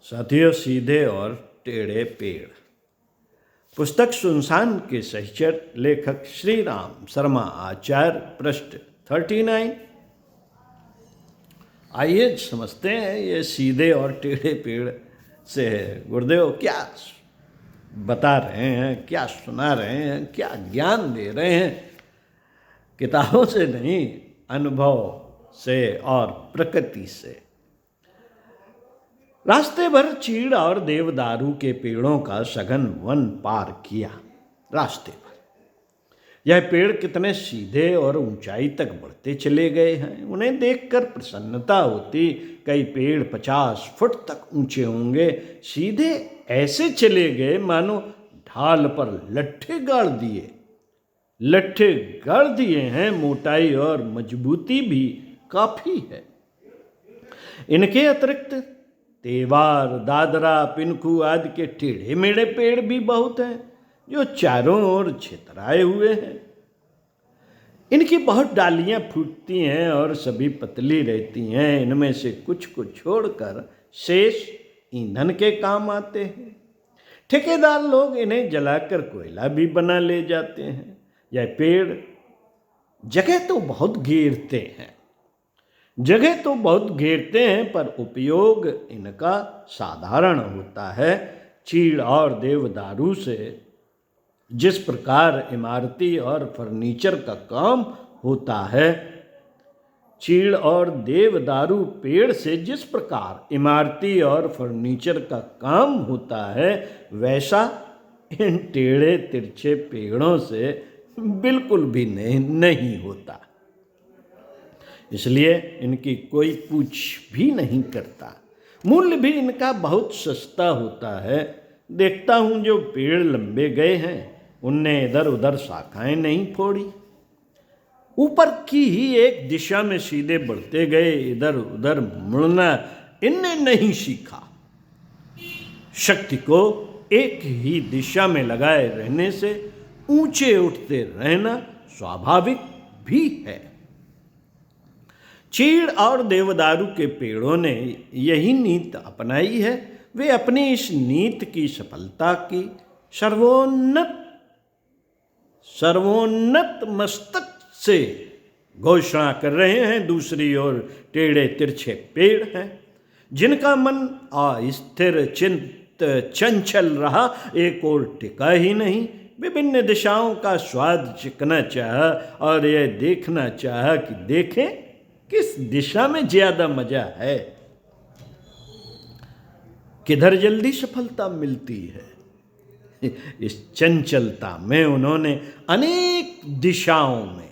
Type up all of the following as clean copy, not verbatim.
साथियों, सीधे और टेढ़े पेड़। पुस्तक सुनसान के सहचर, लेखक श्री राम शर्मा आचार्य, पृष्ठ 39। आइए समझते हैं ये सीधे और टेढ़े पेड़ से गुरुदेव क्या बता रहे हैं, क्या सुना रहे हैं, क्या ज्ञान दे रहे हैं। किताबों से नहीं, अनुभव से और प्रकृति से। रास्ते भर चीड़ और देवदारू के पेड़ों का सघन वन पार किया। रास्ते भर यह पेड़ कितने सीधे और ऊंचाई तक बढ़ते चले गए हैं। उन्हें देखकर प्रसन्नता होती। कई पेड़ 50 फुट तक ऊंचे होंगे। सीधे ऐसे चले गए मानो ढाल पर लट्ठे गाड़ दिए हैं। मोटाई और मजबूती भी काफी है। इनके अतिरिक्त तेवार, दादरा, पिनकू आदि के टेढ़े मेढ़े पेड़ भी बहुत हैं, जो चारों ओर छितराए हुए हैं। इनकी बहुत डालियां फूटती हैं और सभी पतली रहती हैं। इनमें से कुछ को छोड़कर शेष ईंधन के काम आते हैं। ठेकेदार लोग इन्हें जलाकर कोयला भी बना ले जाते हैं। यह पेड़ जगह तो बहुत घेरते हैं, पर उपयोग इनका साधारण होता है। चीड़ और देवदारू से जिस प्रकार इमारती और फर्नीचर का काम होता है, चीड़ और देवदारू पेड़ से जिस प्रकार इमारती और फर्नीचर का काम होता है, वैसा इन टेढ़े तिरछे पेड़ों से बिल्कुल भी नहीं होता। इसलिए इनकी कोई पूछ भी नहीं करता। मूल्य भी इनका बहुत सस्ता होता है। देखता हूँ जो पेड़ लंबे गए हैं, उनने इधर उधर शाखाएं नहीं फोड़ी। ऊपर की ही एक दिशा में सीधे बढ़ते गए, इधर उधर मुड़ना इनने नहीं सीखा। शक्ति को एक ही दिशा में लगाए रहने से ऊंचे उठते रहना स्वाभाविक भी है। चीड़ और देवदारू के पेड़ों ने यही नीति अपनाई है। वे अपनी इस नीति की सफलता की सर्वोन्नत मस्तक से घोषणा कर रहे हैं। दूसरी ओर टेढ़े तिरछे पेड़ हैं, जिनका मन अस्थिर चिंत चंचल रहा, एक और टिका ही नहीं। विभिन्न दिशाओं का स्वाद चिखना चाहा और यह देखना चाहा कि देखें किस दिशा में ज्यादा मजा है, किधर जल्दी सफलता मिलती है। इस चंचलता में उन्होंने अनेक दिशाओं में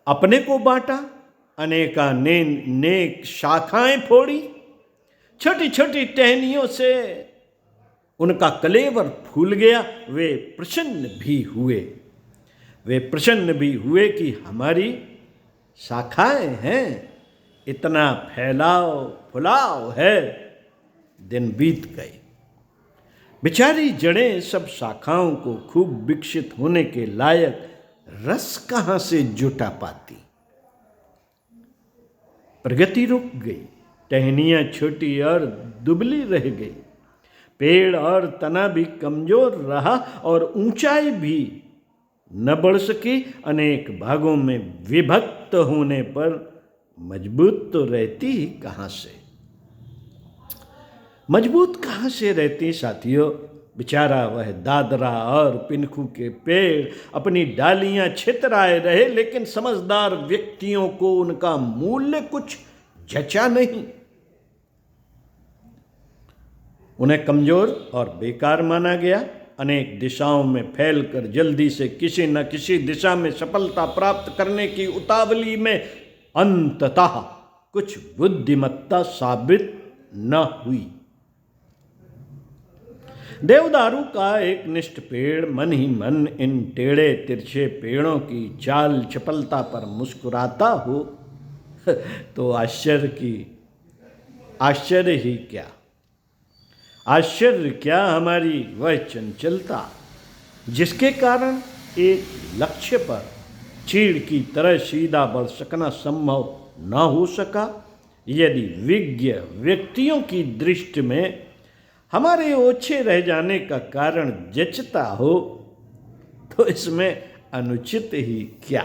अपने को बांटा, अनेक शाखाएं फोड़ी। छोटी छोटी टहनियों से उनका कलेवर फूल गया। वे प्रसन्न भी हुए कि हमारी शाखाएं हैं, इतना फुलाव है। दिन बीत गए। बेचारी जड़ें सब शाखाओं को खूब विकसित होने के लायक रस कहां से जुटा पाती। प्रगति रुक गई। टहनियां छोटी और दुबली रह गई। पेड़ और तना भी कमजोर रहा और ऊंचाई भी न बढ़ सकी। अनेक भागों में विभक्त होने पर मजबूत तो रहती ही कहाँ से। मजबूत कहाँ से रहती साथियों। बेचारा वह दादरा और पिनखू के पेड़ अपनी डालियां छितराए रहे, लेकिन समझदार व्यक्तियों को उनका मूल्य कुछ जचा नहीं। उन्हें कमजोर और बेकार माना गया। अनेक दिशाओं में फैलकर जल्दी से किसी न किसी दिशा में सफलता प्राप्त करने की उतावली में अंततः कुछ बुद्धिमत्ता साबित न हुई। देवदारू का एक निष्ठ पेड़ मन ही मन इन टेढ़े तिरछे पेड़ों की चाल चपलता पर मुस्कुराता हो तो आश्चर्य क्या हमारी वह चंचलता, जिसके कारण एक लक्ष्य पर चीड़ की तरह सीधा बढ़ सकना संभव न हो सका। यदि विज्ञ व्यक्तियों की दृष्टि में हमारे ओछे रह जाने का कारण जचता हो तो इसमें अनुचित ही क्या।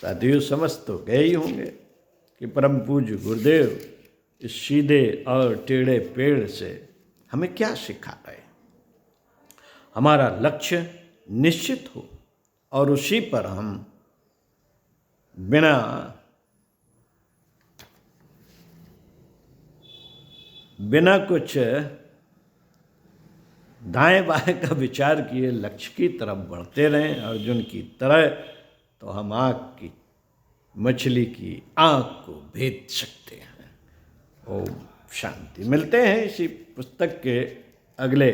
साथियों, समझ तो गए ही होंगे कि परम पूज्य गुरुदेव इस सीधे और टेढ़े पेड़ से हमें क्या सिखा रहे। हमारा लक्ष्य निश्चित हो और उसी पर हम बिना कुछ दाएं बाएं का विचार किए लक्ष्य की तरफ बढ़ते रहें। अर्जुन की तरह तो हम आँख की मछली की आँख को भेद सकते हैं। ओम शांति। मिलते हैं इसी पुस्तक के अगले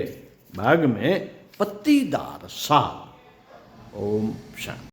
भाग में, पत्तीदार साल। ओम शांति।